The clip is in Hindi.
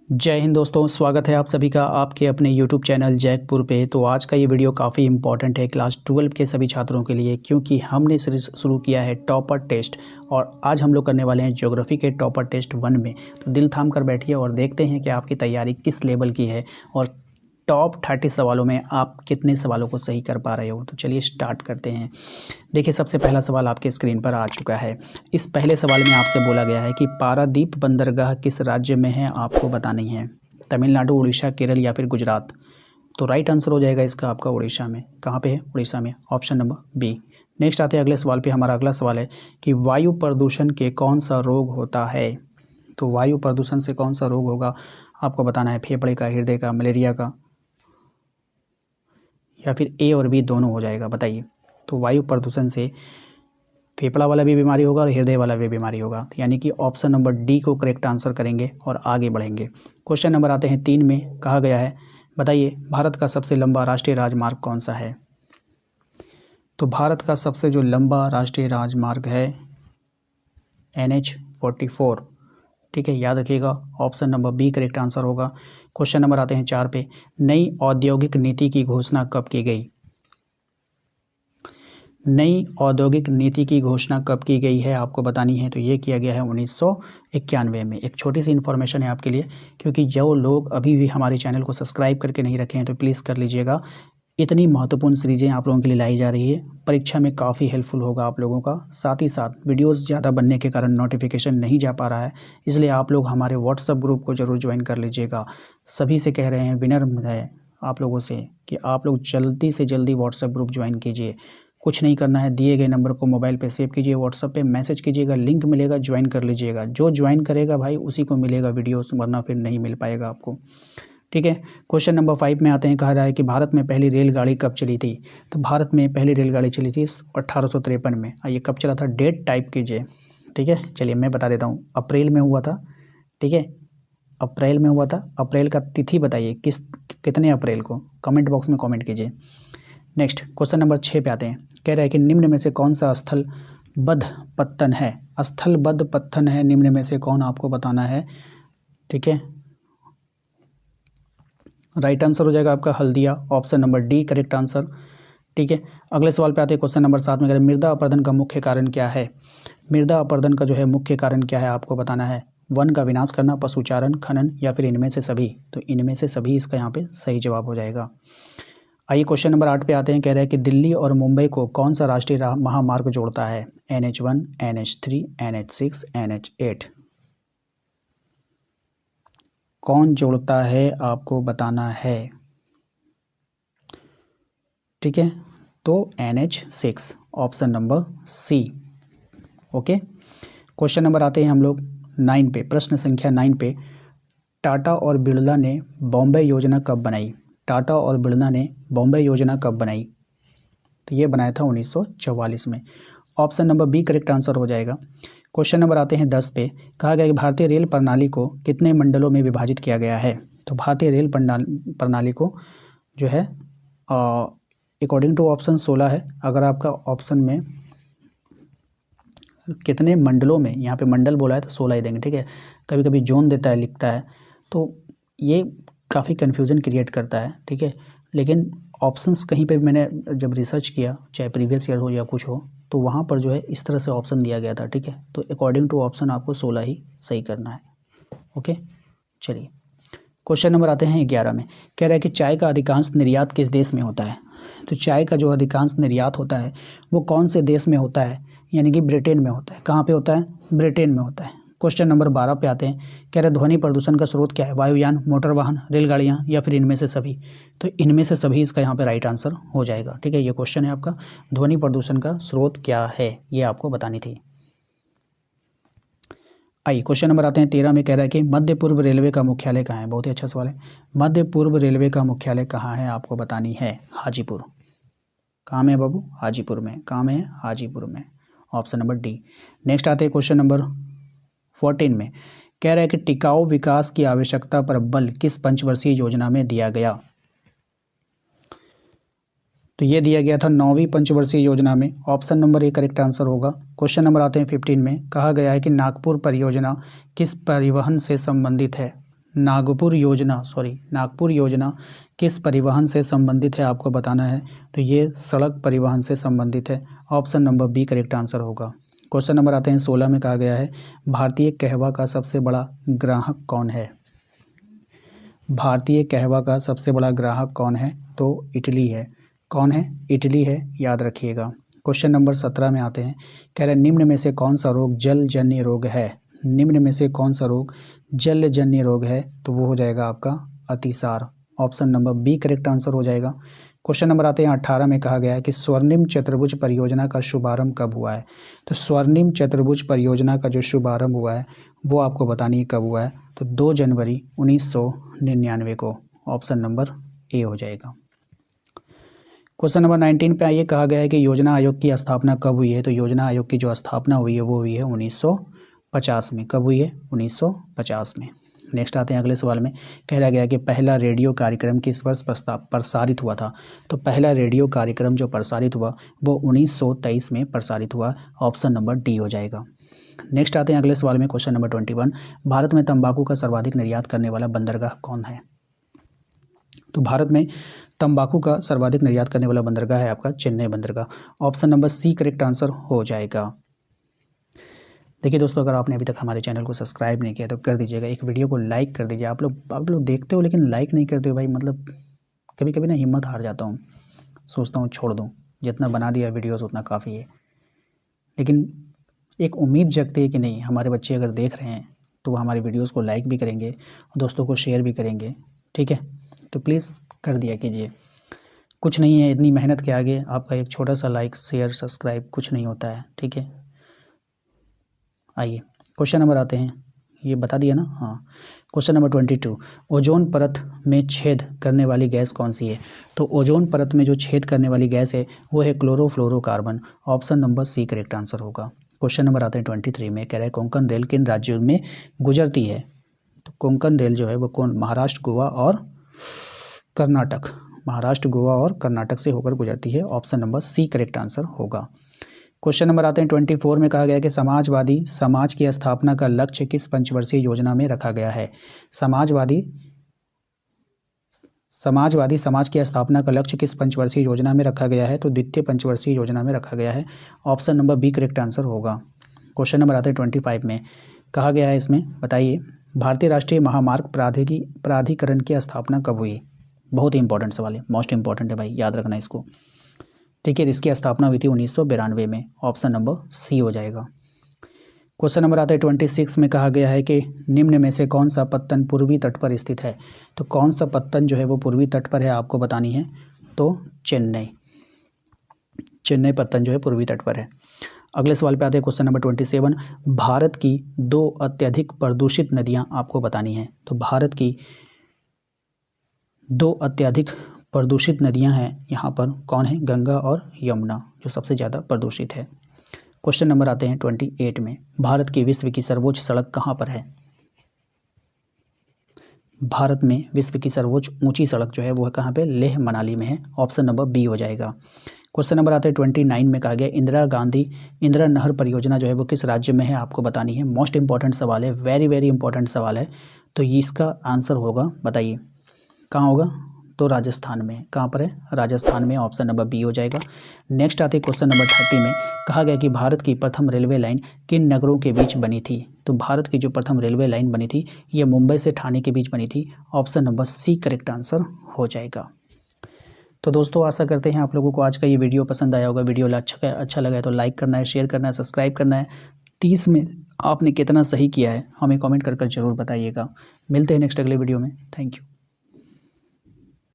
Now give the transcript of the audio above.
जय हिंद दोस्तों, स्वागत है आप सभी का आपके अपने YouTube चैनल जैकपुर पे। तो आज का ये वीडियो काफ़ी इंपॉर्टेंट है क्लास 12 के सभी छात्रों के लिए, क्योंकि हमने शुरू किया है टॉपर टेस्ट और आज हम लोग करने वाले हैं ज्योग्राफी के टॉपर टेस्ट 1 में। तो दिल थाम कर बैठिए और देखते हैं कि आपकी तैयारी किस लेवल की है और टॉप 30 सवालों में आप कितने सवालों को सही कर पा रहे हो। तो चलिए स्टार्ट करते हैं। देखिए, सबसे पहला सवाल आपके स्क्रीन पर आ चुका है। इस पहले सवाल में आपसे बोला गया है कि पारादीप बंदरगाह किस राज्य में है, आपको बतानी है। तमिलनाडु, उड़ीसा, केरल या फिर गुजरात। तो राइट आंसर हो जाएगा इसका आपका उड़ीसा में। कहाँ पे है? उड़ीसा में, ऑप्शन नंबर बी। नेक्स्ट आते हैं अगले सवाल पे। हमारा अगला सवाल है कि वायु प्रदूषण के कौन सा रोग होता है। तो वायु प्रदूषण से कौन सा रोग होगा आपको बताना है। फेफड़े का, हृदय का, मलेरिया का, या फिर ए और बी दोनों हो जाएगा, बताइए। तो वायु प्रदूषण से फेफड़ा वाला भी बीमारी होगा और हृदय वाला भी बीमारी होगा, यानी कि ऑप्शन नंबर डी को करेक्ट आंसर करेंगे और आगे बढ़ेंगे। क्वेश्चन नंबर आते हैं 3 में। कहा गया है, बताइए भारत का सबसे लंबा राष्ट्रीय राजमार्ग कौन सा है। तो भारत का सबसे जो लंबा राष्ट्रीय राजमार्ग है NH-44, ठीक है, याद रखिएगा। Option number B correct answer होगा। क्वेश्चन नंबर आते हैं 4 पे। नई औद्योगिक नीति की घोषणा कब की गई। नई औद्योगिक नीति की घोषणा कब की गई है आपको बतानी है। तो ये किया गया है 1991 में। एक छोटी सी इन्फॉर्मेशन है आपके लिए, क्योंकि जो लोग अभी भी हमारे चैनल को सब्सक्राइब करके नहीं रखे हैं तो प्लीज़ कर लीजिएगा। इतनी महत्वपूर्ण सीरीज़ें आप लोगों के लिए लाई जा रही है, परीक्षा में काफ़ी हेल्पफुल होगा आप लोगों का। साथ ही साथ वीडियोस ज़्यादा बनने के कारण नोटिफिकेशन नहीं जा पा रहा है, इसलिए आप लोग हमारे व्हाट्सएप ग्रुप को ज़रूर ज्वाइन कर लीजिएगा। सभी से कह रहे हैं, विनम्र है आप लोगों से कि आप लोग जल्दी से जल्दी व्हाट्सएप ग्रुप ज्वाइन कीजिए। कुछ नहीं करना है, दिए गए नंबर को मोबाइल पे सेव कीजिए, व्हाट्सएप पे मैसेज कीजिएगा, लिंक मिलेगा, ज्वाइन कर लीजिएगा। जो ज्वाइन करेगा भाई उसी को मिलेगा वीडियोस, वरना फिर नहीं मिल पाएगा आपको, ठीक है। क्वेश्चन नंबर 5 में आते हैं। कहा रहा है कि भारत में पहली रेलगाड़ी कब चली थी। तो भारत में पहली रेलगाड़ी चली थी 1853 में। ये कब चला था, डेट टाइप कीजिए, ठीक है। चलिए मैं बता देता हूँ, अप्रैल में हुआ था, ठीक है। अप्रैल में हुआ था। अप्रैल का तिथि बताइए, कितने अप्रैल को, कमेंट बॉक्स में कमेंट कीजिए। नेक्स्ट क्वेश्चन नंबर 6 पे आते हैं। कह रहा है कि निम्न में से कौन सा स्थलबद्ध पत्तन है। स्थलबद्ध पत्तन है निम्न में से कौन, आपको बताना है, ठीक है। राइट आंसर हो जाएगा आपका Haldia, option number D correct answer, ठीक है। अगले सवाल पे आते हैं। क्वेश्चन नंबर 7 में कह रहे हैं मृदा अपरदन का मुख्य कारण क्या है। मृदा अपरदन का जो है मुख्य कारण क्या है आपको बताना है। वन का विनाश करना, पशुचारण, खनन या फिर इनमें से सभी। तो इनमें से सभी इसका यहाँ पे सही जवाब हो जाएगा। आइए क्वेश्चन नंबर 8 पे आते हैं। कह रहे हैं कि दिल्ली और मुंबई को कौन सा राष्ट्रीय महामार्ग जोड़ता है। NH1, NH3, NH6, NH8। कौन जोड़ता है आपको बताना है, ठीक है। तो NH6, option number C, okay. Question number आते हैं हम लोग 9 पे, प्रश्न संख्या 9 पे। टाटा और बिरला ने बॉम्बे योजना कब बनाई। टाटा और बिरला ने बॉम्बे योजना कब बनाई। तो ये बनाया था 1944 में। Option number B correct answer हो जाएगा। क्वेश्चन नंबर आते हैं 10 पे। कहा गया कि भारतीय रेल प्रणाली को कितने मंडलों में विभाजित किया गया है। तो भारतीय रेल प्रणाली को जो है अकॉर्डिंग टू ऑप्शन 16 है। अगर आपका ऑप्शन में कितने मंडलों में, यहाँ पे मंडल बोला है तो 16 ही देंगे, ठीक है। कभी कभी जोन देता है, लिखता है, तो ये काफ़ी कन्फ्यूज़न क्रिएट करता है, ठीक है। लेकिन ऑप्शंस कहीं पे भी मैंने जब रिसर्च किया, चाहे प्रीवियस ईयर हो या कुछ हो, तो वहाँ पर जो है इस तरह से ऑप्शन दिया गया था, ठीक है। तो अकॉर्डिंग टू ऑप्शन आपको 16 ही सही करना है, ओके। चलिए क्वेश्चन नंबर आते हैं 11 में। कह रहा है कि चाय का अधिकांश निर्यात किस देश में होता है। तो चाय का जो अधिकांश निर्यात होता है वो कौन से देश में होता है, यानी कि ब्रिटेन में होता है। कहाँ पे होता है, ब्रिटेन में होता है। क्वेश्चन नंबर 12 पे आते हैं। कह रहे ध्वनि प्रदूषण का स्रोत क्या है। वायुयान, मोटर वाहन, रेलगाड़ियाँ या फिर इनमें से सभी। तो इनमें से सभी इसका यहाँ पे राइट आंसर हो जाएगा, ठीक है। ये क्वेश्चन है आपका, ध्वनि प्रदूषण का स्रोत क्या है, ये आपको बतानी थी। आइए क्वेश्चन नंबर आते हैं 13 में। कह रहा है कि मध्य पूर्व रेलवे का मुख्यालय कहाँ है। बहुत ही अच्छा सवाल है। मध्य पूर्व रेलवे का मुख्यालय कहाँ है आपको बतानी है। हाजीपुर। कहाँ में है बाबू, हाजीपुर में। कहाँ में है, हाजीपुर में, ऑप्शन नंबर डी। नेक्स्ट आते हैं क्वेश्चन नंबर 14 में। कह रहा है कि टिकाऊ विकास की आवश्यकता पर बल किस पंचवर्षीय योजना में दिया गया। तो ये दिया गया था 9वीं पंचवर्षीय योजना में। Option number A correct answer होगा। क्वेश्चन नंबर आते हैं 15 में। कहा गया है कि नागपुर परियोजना किस परिवहन से संबंधित है। नागपुर योजना किस परिवहन से संबंधित है आपको बताना है। तो ये सड़क परिवहन से संबंधित है। Option number B correct answer होगा। क्वेश्चन नंबर आते हैं 16 में। कहा गया है भारतीय कहवा का सबसे बड़ा ग्राहक कौन है। भारतीय कहवा का सबसे बड़ा ग्राहक कौन है। तो इटली है। कौन है। इटली है, याद रखिएगा। क्वेश्चन नंबर 17 में आते हैं। कह रहे निम्न में से कौन सा रोग जलजन्य रोग है। निम्न में से कौन सा रोग जलजन्य रोग है। तो वो हो जाएगा आपका अतिसार। Option number B correct answer हो जाएगा। क्वेश्चन नंबर आते हैं 18 में। कहा गया है कि स्वर्णिम चतुर्भुज परियोजना का शुभारंभ कब हुआ है। तो स्वर्णिम चतुर्भुज परियोजना का जो शुभारंभ हुआ है वो आपको बतानी है कब हुआ है। तो 2 जनवरी 1999 को। ऑप्शन नंबर ए हो जाएगा। क्वेश्चन नंबर 19 पे आइए। कहा गया है कि योजना आयोग की स्थापना कब हुई है। तो योजना आयोग की जो स्थापना हुई है वो हुई है 1950 में। कब हुई है। 1950 में। नेक्स्ट आते हैं अगले सवाल में। कहा गया है कि पहला रेडियो कार्यक्रम किस वर्ष प्रसारित हुआ था। तो पहला रेडियो कार्यक्रम जो प्रसारित हुआ वो 1923 में प्रसारित हुआ। ऑप्शन नंबर डी हो जाएगा। नेक्स्ट आते हैं अगले सवाल में। Question number 21। भारत में तंबाकू का सर्वाधिक निर्यात करने वाला बंदरगाह कौन है। तो भारत में तंबाकू का सर्वाधिक निर्यात करने वाला बंदरगाह है आपका चेन्नई बंदरगाह। Option number C correct answer हो जाएगा। देखिए दोस्तों, अगर आपने अभी तक हमारे चैनल को सब्सक्राइब नहीं किया तो कर दीजिएगा। एक वीडियो को लाइक कर दीजिए। आप लोग देखते हो लेकिन लाइक नहीं करते हो भाई। मतलब कभी कभी ना हिम्मत हार जाता हूँ, सोचता हूँ छोड़ दूँ, जितना बना दिया वीडियोस उतना काफ़ी है। लेकिन एक उम्मीद जगती है कि नहीं, हमारे बच्चे अगर देख रहे हैं तो वो हमारे वीडियोस को लाइक भी करेंगे और दोस्तों को शेयर भी करेंगे। ठीक है, तो प्लीज़ कर दिया कीजिए। कुछ नहीं है, इतनी मेहनत के आगे आपका एक छोटा सा लाइक शेयर सब्सक्राइब कुछ नहीं होता है। ठीक है, आइए क्वेश्चन नंबर आते हैं। ये बता दिया ना। हाँ, क्वेश्चन नंबर 22। ओजोन परत में छेद करने वाली गैस कौन सी है। तो ओजोन परत में जो छेद करने वाली गैस है वो है chlorofluorocarbon. Option number C correct answer होगा। क्वेश्चन नंबर आते हैं 23 में। कह रहे हैं कोंकण रेल किन राज्यों में गुजरती है। तो कोंकण रेल जो है वो कौन, महाराष्ट्र, गोवा और कर्नाटक। महाराष्ट्र, गोवा और कर्नाटक से होकर गुजरती है। Option number C correct answer होगा। क्वेश्चन नंबर आते हैं 24 में। कहा गया है कि समाजवादी समाज की स्थापना का लक्ष्य किस पंचवर्षीय योजना में रखा गया है। समाजवादी समाज की स्थापना का लक्ष्य किस पंचवर्षीय योजना में रखा गया है। तो द्वितीय पंचवर्षीय योजना में रखा गया है। Option number B correct answer होगा। क्वेश्चन नंबर आते हैं 25 में। कहा गया है इसमें बताइए भारतीय राष्ट्रीय महामार्ग प्राधिकरण की स्थापना कब हुई। बहुत ही इंपॉर्टेंट सवाल है, मोस्ट इंपॉर्टेंट है भाई, याद रखना इसको। ठीक है, इसकी स्थापना हुई थी 1992 में। ऑप्शन नंबर सी हो जाएगा। क्वेश्चन नंबर आता है 26 में। कहा गया है कि निम्न में से कौन सा पत्तन पूर्वी तट पर स्थित है। तो कौन सा पत्तन जो है वो पूर्वी तट पर है आपको बतानी है। तो चेन्नई पत्तन जो है पूर्वी तट पर है। अगले सवाल पे आते हैं क्वेश्चन नंबर 27। भारत की 2 अत्यधिक प्रदूषित नदियां आपको बतानी है। तो भारत की 2 अत्यधिक प्रदूषित नदियां हैं यहाँ पर, कौन है, गंगा और यमुना, जो सबसे ज़्यादा प्रदूषित है। क्वेश्चन नंबर आते हैं 28 में। भारत की विश्व की सर्वोच्च सड़क कहाँ पर है। भारत में विश्व की सर्वोच्च ऊंची सड़क जो है वो कहाँ पे, लेह मनाली में है। ऑप्शन नंबर बी हो जाएगा। क्वेश्चन नंबर आता है 29 में। कहा गया इंदिरा नहर परियोजना जो है वो किस राज्य में है आपको बतानी है। मोस्ट इंपॉर्टेंट सवाल है, वेरी वेरी इंपॉर्टेंट सवाल है। तो इसका आंसर होगा, बताइए कहाँ होगा। तो राजस्थान में। कहाँ पर है, राजस्थान में। ऑप्शन नंबर बी हो जाएगा। नेक्स्ट आते क्वेश्चन नंबर 30 में। कहा गया कि भारत की प्रथम रेलवे लाइन किन नगरों के बीच बनी थी। तो भारत की जो प्रथम रेलवे लाइन बनी थी ये मुंबई से ठाणे के बीच बनी थी। Option number C correct answer हो जाएगा। तो दोस्तों आशा करते हैं आप लोगों को आज का ये वीडियो पसंद आया होगा। वीडियो अच्छा लगा है तो लाइक करना है, शेयर करना है, सब्सक्राइब करना है। 30 में आपने कितना सही किया है हमें कमेंट कर ज़रूर बताइएगा। मिलते हैं नेक्स्ट अगले वीडियो में। Thank you.